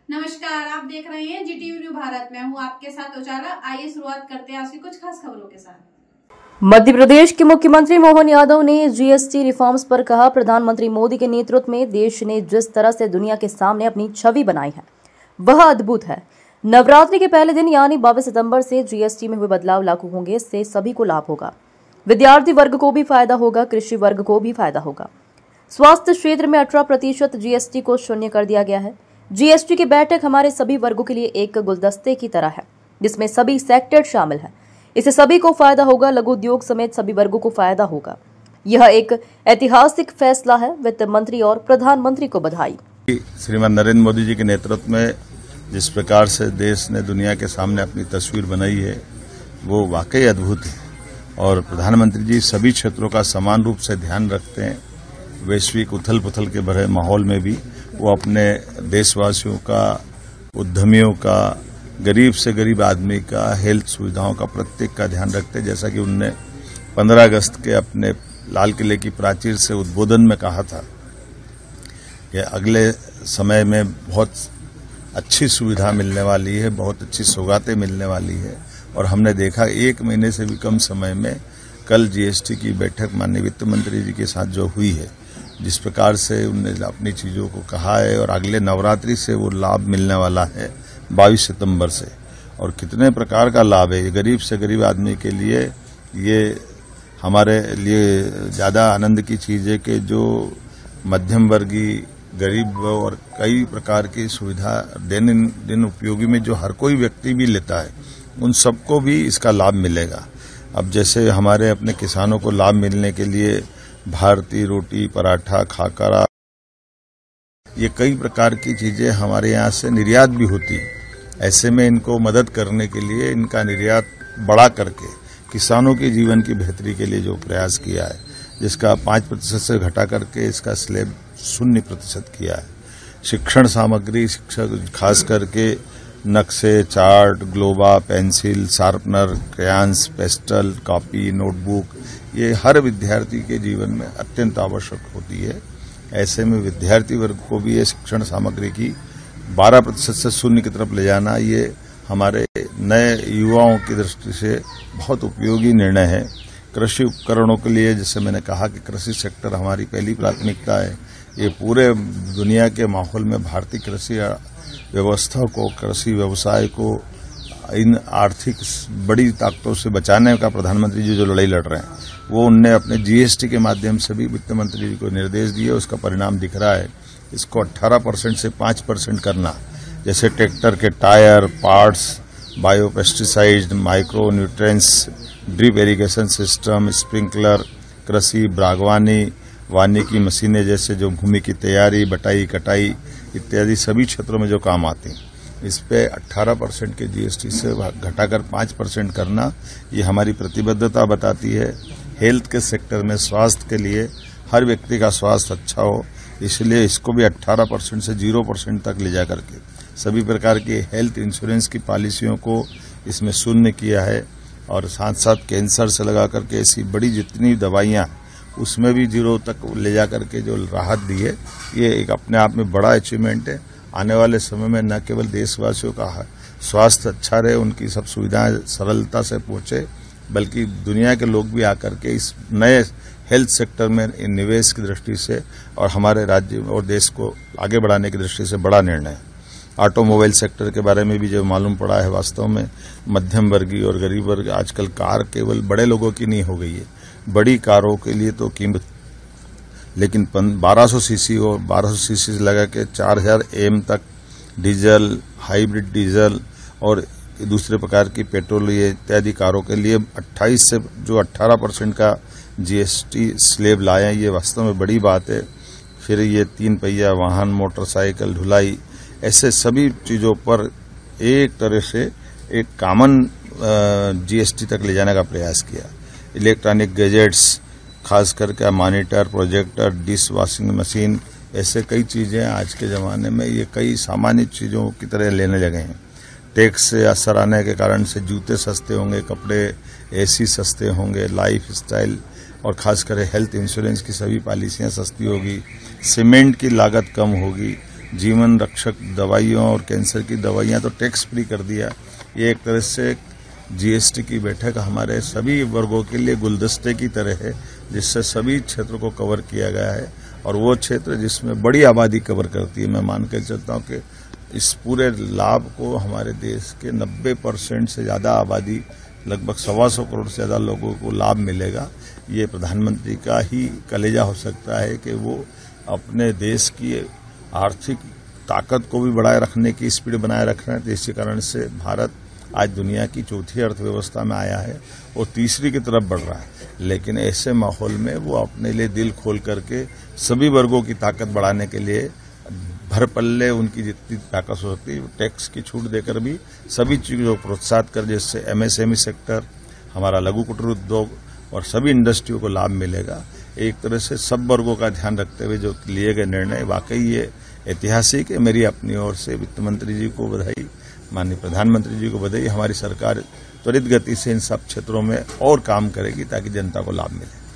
नमस्कार, आप देख रहे हैं जीटीवी न्यूज भारत। मैं हूं आपके साथ उजाला। आइए शुरुआत करते हैं आज की कुछ खास खबरों के साथ। मध्य प्रदेश के मुख्यमंत्री मोहन यादव ने जीएसटी रिफॉर्म्स पर कहा, प्रधानमंत्री मोदी के नेतृत्व में देश ने जिस तरह से दुनिया के सामने अपनी छवि बनाई है वह अद्भुत है। नवरात्रि के पहले दिन यानी 22 सितंबर से जीएसटी में हुए बदलाव लागू होंगे। इससे सभी को लाभ होगा। विद्यार्थी वर्ग को भी फायदा होगा, कृषि वर्ग को भी फायदा होगा। स्वास्थ्य क्षेत्र में 18% जीएसटी को शून्य कर दिया गया है। जीएसटी की बैठक हमारे सभी वर्गों के लिए एक गुलदस्ते की तरह है, जिसमें सभी सेक्टर शामिल है। इससे सभी को फायदा होगा, लघु उद्योग समेत सभी वर्गों को फायदा होगा। यह एक ऐतिहासिक फैसला है। वित्त मंत्री और प्रधानमंत्री को बधाई। श्रीमान नरेंद्र मोदी जी के नेतृत्व में जिस प्रकार से देश ने दुनिया के सामने अपनी तस्वीर बनाई है वो वाकई अद्भुत है और प्रधानमंत्री जी सभी क्षेत्रों का समान रूप से ध्यान रखते हैं। वैश्विक उथल पुथल के भरे माहौल में भी वो अपने देशवासियों का, उद्यमियों का, गरीब से गरीब आदमी का, हेल्थ सुविधाओं का, प्रत्येक का ध्यान रखते हैं। जैसा कि उनने 15 अगस्त के अपने लाल किले की प्राचीर से उद्बोधन में कहा था कि अगले समय में बहुत अच्छी सुविधा मिलने वाली है, बहुत अच्छी सौगातें मिलने वाली है। और हमने देखा 1 महीने से भी कम समय में कल जीएसटी की बैठक माननीय वित्त मंत्री जी के साथ जो हुई है, जिस प्रकार से उन्होंने अपनी चीजों को कहा है और अगले नवरात्रि से वो लाभ मिलने वाला है 22 सितंबर से। और कितने प्रकार का लाभ है ये गरीब से गरीब आदमी के लिए। ये हमारे लिए ज्यादा आनंद की चीज है कि जो मध्यम वर्गीय, गरीब और कई प्रकार की सुविधा दिन उपयोगी में जो हर कोई व्यक्ति भी लेता है, उन सबको भी इसका लाभ मिलेगा। अब जैसे हमारे अपने किसानों को लाभ मिलने के लिए भारतीय रोटी, पराठा, खाकरा, ये कई प्रकार की चीजें हमारे यहाँ से निर्यात भी होती है। ऐसे में इनको मदद करने के लिए इनका निर्यात बढ़ा करके किसानों के जीवन की बेहतरी के लिए जो प्रयास किया है, जिसका 5% से घटा करके इसका स्लैब 0% किया है। शिक्षण सामग्री, शिक्षक खास करके नक्शे, चार्ट, ग्लोबा, pencil, sharpener, crayons, pastel, copy, notebook, ये हर विद्यार्थी के जीवन में अत्यंत आवश्यक होती है। ऐसे में विद्यार्थी वर्ग को भी ये शिक्षण सामग्री की 12% से 0 की तरफ ले जाना, ये हमारे नए युवाओं की दृष्टि से बहुत उपयोगी निर्णय है। कृषि उपकरणों के लिए जैसे मैंने कहा कि कृषि सेक्टर हमारी पहली प्राथमिकता है। ये पूरे दुनिया के माहौल में भारतीय कृषि व्यवस्था को, कृषि व्यवसाय को इन आर्थिक बड़ी ताकतों से बचाने का प्रधानमंत्री जी जो लड़ाई लड़ रहे हैं, वो उनने अपने जीएसटी के माध्यम से भी वित्त मंत्री जी को निर्देश दिए। उसका परिणाम दिख रहा है। इसको 18% से 5% करना, जैसे ट्रैक्टर के tyre, parts, biopesticide, micro nutrients, drip irrigation system, sprinkler, कृषि, बागवानी, वानिकी मशीनें जैसे जो भूमि की तैयारी, बटाई, कटाई इत्यादि सभी क्षेत्रों में जो काम आते हैं, इस पे 18% के जीएसटी से घटाकर 5% करना, ये हमारी प्रतिबद्धता बताती है। हेल्थ के सेक्टर में स्वास्थ्य के लिए हर व्यक्ति का स्वास्थ्य अच्छा हो, इसलिए इसको भी 18% से 0% तक ले जाकर के सभी प्रकार की हेल्थ इंश्योरेंस की पॉलिसियों को इसमें शून्य किया है। और साथ साथ कैंसर से लगा करके ऐसी बड़ी जितनी दवाइयां, उसमें भी 0 तक ले जाकर के जो राहत दी है, ये एक अपने आप में बड़ा अचीवमेंट है। आने वाले समय में न केवल देशवासियों का स्वास्थ्य अच्छा रहे, उनकी सब सुविधाएं सरलता से पहुंचे, बल्कि दुनिया के लोग भी आकर के इस नए हेल्थ सेक्टर में निवेश की दृष्टि से और हमारे राज्य और देश को आगे बढ़ाने की दृष्टि से बड़ा निर्णय है। ऑटोमोबाइल सेक्टर के बारे में भी जो मालूम पड़ा है, वास्तव में मध्यम वर्गीय और गरीब वर्ग आजकल कार केवल बड़े लोगों की नहीं हो गई है। बड़ी कारों के लिए तो कीमत, लेकिन 1200 सीसी और 1200 सीसी से लगा के 4000 एम तक डीजल, हाइब्रिड डीजल और दूसरे प्रकार की पेट्रोल इत्यादि कारों के लिए 28 से जो 18% का जीएसटी स्लैब लाए, ये वास्तव में बड़ी बात है। फिर ये 3 पहिया वाहन, मोटरसाइकिल, ढुलाई, ऐसे सभी चीजों पर एक तरह से एक कॉमन जीएसटी तक ले जाने का प्रयास किया। इलेक्ट्रॉनिक गैजेट्स, खास करके monitor, projector, dish washing machine, ऐसे कई चीजें आज के जमाने में ये कई सामान्य चीजों की तरह लेने लगे हैं। टैक्स से असर आने के कारण से जूते सस्ते होंगे, कपड़े, एसी सस्ते होंगे, लाइफ स्टाइल और खासकर हेल्थ इंश्योरेंस की सभी पॉलिसियां सस्ती होगी, सीमेंट की लागत कम होगी, जीवन रक्षक दवाइयों और कैंसर की दवाइयां तो टैक्स फ्री कर दिया। ये एक तरह से जीएसटी की बैठक हमारे सभी वर्गों के लिए गुलदस्ते की तरह है, जिससे सभी क्षेत्र को कवर किया गया है। और वो क्षेत्र जिसमें बड़ी आबादी कवर करती है, मैं मान कर चलता हूं कि इस पूरे लाभ को हमारे देश के 90% से ज्यादा आबादी, लगभग 125 करोड़ से ज्यादा लोगों को लाभ मिलेगा। ये प्रधानमंत्री का ही कलेजा हो सकता है कि वो अपने देश की आर्थिक ताकत को भी बढ़ाए रखने की स्पीड बनाए रख रहे हैं। तो इसी कारण से भारत आज दुनिया की चौथी अर्थव्यवस्था में आया है और तीसरी की तरफ बढ़ रहा है। लेकिन ऐसे माहौल में वो अपने लिए दिल खोल करके सभी वर्गों की ताकत बढ़ाने के लिए भर पल्ले उनकी जितनी ताकत हो सकती है टैक्स की छूट देकर भी सभी चीजों को प्रोत्साहित कर, जैसे एमएसएमई सेक्टर, हमारा लघु कुटीर उद्योग और सभी इंडस्ट्रियों को लाभ मिलेगा। एक तरह से सब वर्गों का ध्यान रखते हुए जो लिए गए निर्णय वाकई ये ऐतिहासिक है। मेरी अपनी ओर से वित्त मंत्री जी को बधाई, माननीय प्रधानमंत्री जी को बधाई। हमारी सरकार त्वरित गति से इन सब क्षेत्रों में और काम करेगी ताकि जनता को लाभ मिले।